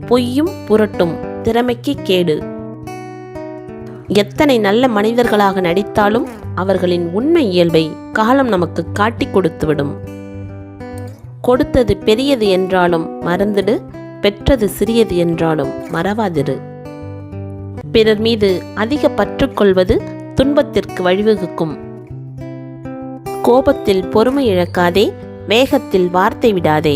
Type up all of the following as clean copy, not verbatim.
பொய்யும் புரட்டும் திறமைக்கு கேடு. எத்தனை நல்ல மனிதர்களாக நடித்தாலும் அவர்களின் உண்மை இயல்பை காலம் நமக்கு காட்டி கொடுத்துவிடும். கொடுத்தது பெரியது என்றாலும் மறந்துடு, பெற்றது சிறியது என்றாலும் மறவாதிரு. பிறர் மீது அதிக பற்றுக்கொள்வது துன்பத்திற்கு வழிவகுக்கும். கோபத்தில் பொறுமை இழக்காதே, வேகத்தில் வார்த்தை விடாதே,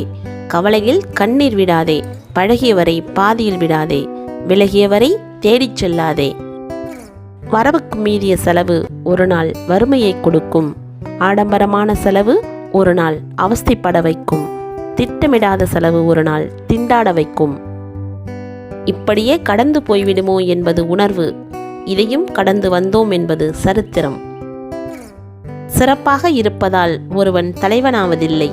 கவலையில் கண்ணீர் விடாதே, பழகியவரை பாதியில் விடாதே, விலகியவரை தேடிச் செல்லாதே. வரவுக்கு மீறிய செலவு ஒரு நாள் வறுமையை கொடுக்கும். ஆடம்பரமான செலவு ஒரு நாள் அவஸ்தைப்பட வைக்கும். திட்டமிடாத செலவு ஒரு நாள் திண்டாட வைக்கும். இப்படியே கடந்து போய்விடுமோ என்பது உணர்வு, இதையும் கடந்து வந்தோம் என்பது சரித்திரம். சிறப்பாக இருப்பதால் ஒருவன் தலைவனாவதில்லை,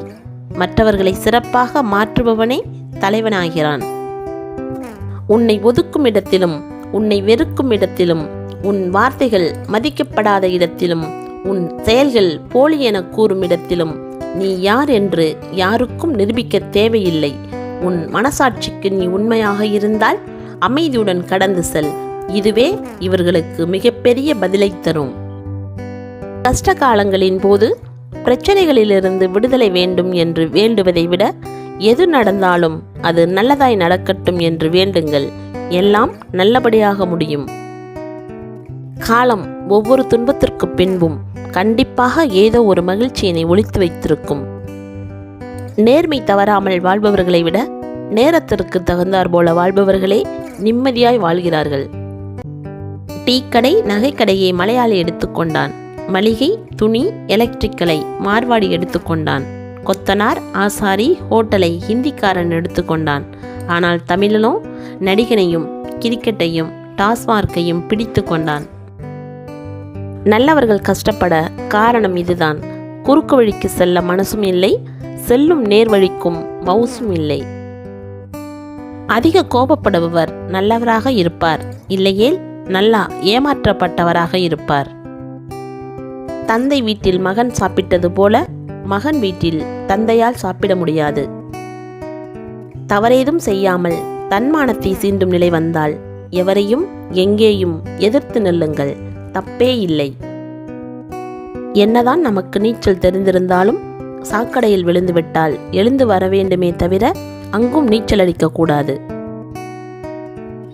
மற்றவர்களை சிறப்பாக மாற்றுபவனே தலைவனாகிறான். உன்னை ஒதுக்கும் இடத்திலும், உன்னை வெறுக்கும் இடத்திலும், உன் வார்த்தைகள் மதிக்கப்படாத இடத்திலும், உன் செயல்கள் போலி என கூறும் இடத்திலும் நீ யார் என்று யாருக்கும் நிரூபிக்க தேவையில்லை. உன் மனசாட்சிக்கு நீ உண்மையாக இருந்தால் அமைதியுடன் கடந்து செல். இதுவே இவர்களுக்கு மிகப்பெரிய பதிலை தரும். கஷ்ட காலங்களின் போது பிரச்சனைகளிலிருந்து விடுதலை வேண்டும் என்று வேண்டுவதை விட எது நடந்தாலும் அது நல்லதாய் நடக்கட்டும் என்று வேண்டுங்கள். எல்லாம் நல்லபடியாக முடியும். காலம் ஒவ்வொரு துன்பத்திற்கு பின்பும் கண்டிப்பாக ஏதோ ஒரு மகிழ்ச்சியினை ஒளித்து வைத்திருக்கும். நேர்மை தவறாமல் வாழ்பவர்களை விட நேரத்திற்கு தகுந்தார் போல வாழ்பவர்களே நிம்மதியாய் வாழ்கிறார்கள். டீ கடை, நகைக்கடையை மலையாளி எடுத்துக்கொண்டான். மளிகை, துணி, எலக்ட்ரிக்கலை மார்வாடி எடுத்துக்கொண்டான். கொத்தனார், ஆசாரி, ஹோட்டலை ஹிந்திக்காரன் எடுத்துக்கொண்டான். ஆனால் தமிழனோ நடிகனையும் கிரிக்கெட்டையும் டாஸ்மார்க்கையும் பிடித்து கொண்டான். நல்லவர்கள் கஷ்டப்பட காரணம் இதுதான். குறுக்கு வழிக்கு செல்ல மனசும் இல்லை, செல்லும் நேர்வழிக்கும் மவுசும் இல்லை. அதிக கோபப்படுபவர் நல்லவராக இருப்பார், இல்லையேல் நல்லா ஏமாற்றப்பட்டவராக இருப்பார். தந்தை வீட்டில் மகன் சாப்பிட்டது போல மகன் வீட்டில் தந்தையால் சாப்பிட முடியாது. தவறேதும் செய்யாமல் தன்மானத்தை சீண்டும் நிலை வந்தால் எவரையும் எங்கேயும் எதிர்த்து நில்லுங்கள், தப்பே இல்லை. என்னதான் நமக்கு நீச்சல் தெரிந்திருந்தாலும் சாக்கடையில் விழுந்துவிட்டால் எழுந்து வர வேண்டுமே தவிர அங்கும் நீச்சல் அடிக்கக்கூடாது.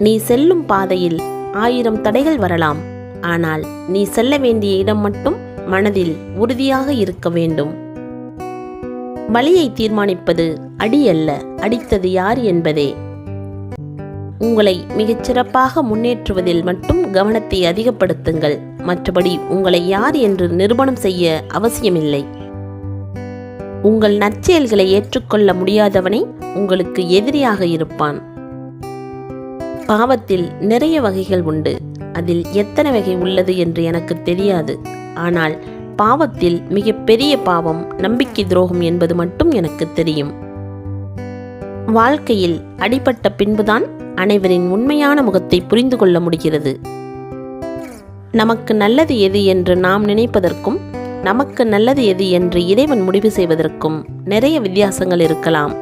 நீ செல்லும் பாதையில் 1000 தடைகள் வரலாம், ஆனால் நீ செல்ல வேண்டிய இடம் மட்டும் மனதில் உறுதியாக இருக்க வேண்டும். வழியை தீர்மானிப்பது அடி அல்ல, அடித்தது யார் என்பதே. உங்களை மிகச்சிறப்பாக முன்னேற்றுவதில் மட்டும் கவனத்தை அதிகப்படுத்துங்கள். மற்றபடி உங்களை யார் என்று நிரூபணம் செய்ய அவசியமில்லை. உங்கள் நற்செயல்களை ஏற்றுக்கொள்ள முடியாதவனே உங்களுக்கு எதிரியாக இருப்பான். பாவத்தில் நிறைய வகைகள் உண்டு. அதில் எத்தனை வகை உள்ளது என்று எனக்கு தெரியாது. ஆனால் பாவத்தில் மிகப்பெரிய பாவம் நம்பிக்கை துரோகம் என்பது மட்டும் எனக்கு தெரியும். வாழ்க்கையில் அடிபட்ட பின்புதான் அனைவரின் உண்மையான முகத்தை புரிந்து கொள்ள முடிகிறது. நமக்கு நல்லது எது என்று நாம் நினைப்பதற்கும் நமக்கு நல்லது எது என்று இறைவன் முடிவு செய்வதற்கும் நிறைய வித்தியாசங்கள் இருக்கலாம்.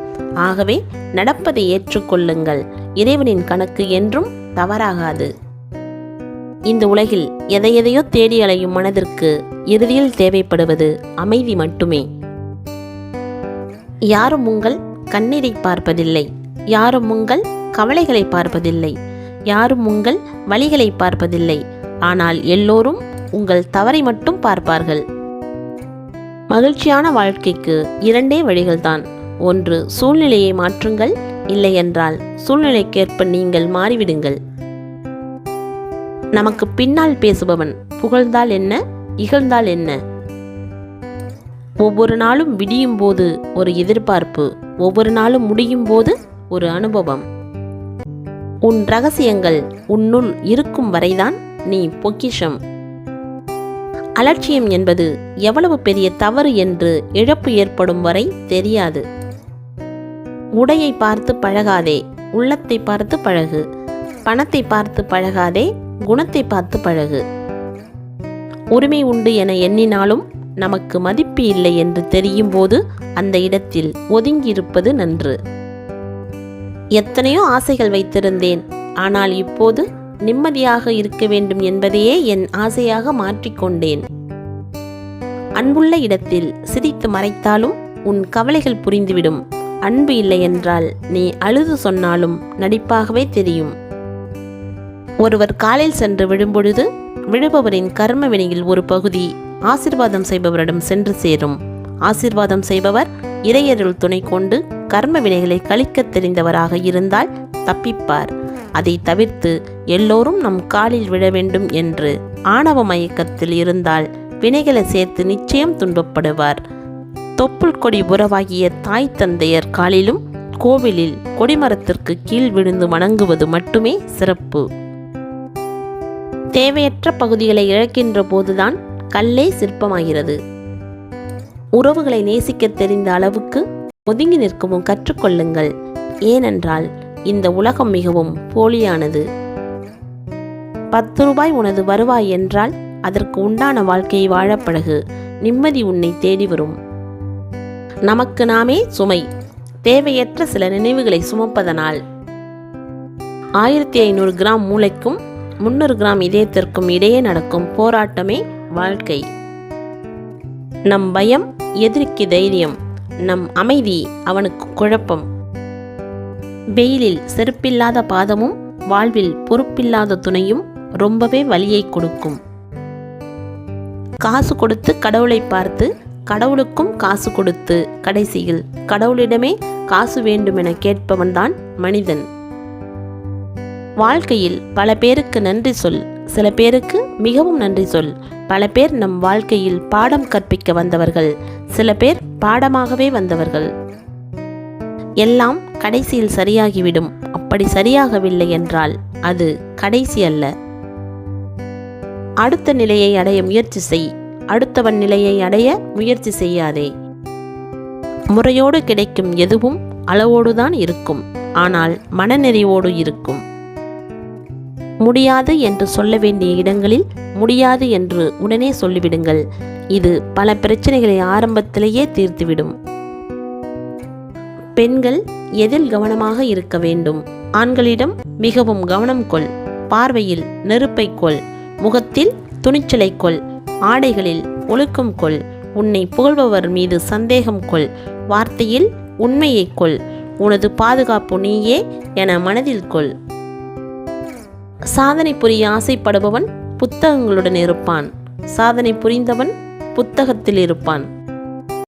ஆகவே நடப்பதை ஏற்றுக்கொள்ளுங்கள். இறைவனின் கணக்கு என்றும் தவறாகாது. இந்த உலகில் எதையெதையோ தேடி அலையும் மனதிற்கு இறுதியில் தேவைப்படுவது அமைதி மட்டுமே. யாரும் உங்கள் கண்ணீரை பார்ப்பதில்லை, யாரும் உங்கள் கவலைகளை பார்ப்பதில்லை, யாரும் உங்கள் வலிகளை பார்ப்பதில்லை. ஆனால் எல்லோரும் உங்கள் தவறை மட்டும் பார்ப்பார்கள். மகிழ்ச்சியான வாழ்க்கைக்கு 2 வழிகள்தான். ஒன்று, சூழ்நிலையை மாற்றுங்கள், இல்லையென்றால் சூழ்நிலைக்கேற்ப நீங்கள் மாறிவிடுங்கள். நமக்கு பின்னால் பேசுபவன் புகழ்ந்தால் என்ன, இகழ்ந்தால் என்ன? ஒவ்வொரு நாளும் விடியும் போது ஒரு எதிர்பார்ப்பு, ஒவ்வொரு நாளும் முடியும் போது ஒரு அனுபவம். உன் ரகசியங்கள் உன்னுள் இருக்கும் வரைதான் நீ பொக்கிஷம். அலட்சியம் என்பது எவ்வளவு பெரிய தவறு என்று இழப்பு ஏற்படும் வரை தெரியாது. உடையை பார்த்து பழகாதே, உள்ளத்தை பார்த்து பழகு. பணத்தை பார்த்து பழகாதே, குணத்தை பார்த்து பழகு. உரிமை உண்டு என எண்ணினாலும் நமக்கு மதிப்பு இல்லை என்று தெரியும் போது அந்த இடத்தில் ஒதுங்கியிருப்பது நன்று. எத்தனையோ ஆசைகள் வைத்திருந்தேன். ஆனால் இப்போது நிம்மதியாக இருக்க வேண்டும் என்பதையே என் ஆசையாக மாற்றிக்கொண்டேன். அன்புள்ள இடத்தில் சிரித்து மறைத்தாலும் உன் கவலைகள் புரிந்துவிடும். அன்பு இல்லை என்றால் நீ அழுது சொன்னாலும் நடிப்பாகவே தெரியும். ஒருவர் காலில் சென்று விழும்பொழுது விழுபவரின் கர்ம வினையில் ஒரு பகுதி ஆசீர்வாதம் செய்பவரிடம் சென்று சேரும். ஆசீர்வாதம் செய்பவர் இறையருள் துணை கொண்டு கர்ம வினைகளை கழிக்க தெரிந்தவராக இருந்தால் தப்பிப்பார். அதை தவிர்த்து எல்லோரும் நம் காலில் விழ வேண்டும் என்று ஆணவ மயக்கத்தில் இருந்தால் வினைகளை சேர்த்து நிச்சயம் துன்பப்படுவார். தொப்புள் கொடி உறவாகிய தாய் தந்தையர் காலிலும் கோவிலில் கொடிமரத்திற்கு கீழ் விழுந்து வணங்குவது மட்டுமே சிறப்பு. தேவையற்ற பகுதிகளை இழக்கின்ற போதுதான் கல்லே சிற்பமாகிறது. உறவுகளை நேசிக்க தெரிந்த அளவுக்கு ஒதுங்கி நிற்கவும் கற்றுக்கொள்ளுங்கள். ஏனென்றால் இந்த உலகம் மிகவும் போலியானது. 10 ரூபாய் உனது வருவாய் என்றால் அதற்கு உண்டான வாழ்க்கையை வாழப்பழகு. நிம்மதி உன்னை தேடி வரும். நமக்கு நாமே சுமை. தேவையற்ற சில நினைவுகளை சுமப்பதனால் 1500 கிராம் மூளைக்கும் 300 கிராம் இதயத்திற்கும் இடையே நடக்கும் போராட்டமே வாழ்க்கை. நம் பயம் எதிரிக்கு தைரியம், நம் அமைதி அவனுக்கு குழப்பம். வெயிலில் செருப்பில்லாத பாதமும் வாழ்வில் பொறுப்பில்லாத துணையும் ரொம்பவே வலியை கொடுக்கும். காசு கொடுத்து கடவுளை பார்த்து, கடவுளுக்கும் காசு கொடுத்து கடைசியில் கடவுளிடமே காசு வேண்டுமென கேட்பவன்தான் மனிதன். வாழ்க்கையில் பல பேருக்கு நன்றி சொல், சில பேருக்கு மிகவும் நன்றி சொல். பல பேர் நம் வாழ்க்கையில் பாடம் கற்பிக்க வந்தவர்கள், சில பேர் பாடமாகவே வந்தவர்கள். எல்லாம் கடைசியில் சரியாகிவிடும். அப்படி சரியாகவில்லை என்றால் அது கடைசி அல்ல. அடுத்த நிலையை அடைய முயற்சி செய். அடுத்தவன் நிலையை அடைய முயற்சி செய்யாதே. முறையோடு கிடைக்கும் எதுவும் அளவோடுதான் இருக்கும், ஆனால் மனநெறிவோடு இருக்கும். முடியாது என்று சொல்ல வேண்டிய இடங்களில் முடியாது என்று உடனே சொல்லிவிடுங்கள். இது பல பிரச்சனைகளை ஆரம்பத்திலேயே தீர்த்துவிடும். பெண்கள் எதில் கவனமாக இருக்க வேண்டும்? ஆண்களிடம் மிகவும் கவனம் கொள். பார்வையில் நெருப்பை கொள், முகத்தில் துணிச்சலை கொள், ஆடைகளில் ஒழுக்கம் கொள், உன்னை புகழ்பவர் மீது சந்தேகம் கொள், வார்த்தையில் உண்மையை கொள், உனது பாதுகாப்பு நீயே என மனதில் கொள். சாதனை புரிய ஆசைப்படுபவன் புத்தகங்களுடன் இருப்பான். சாதனை புரிந்தவன் புத்தகத்தில் இருப்பான்.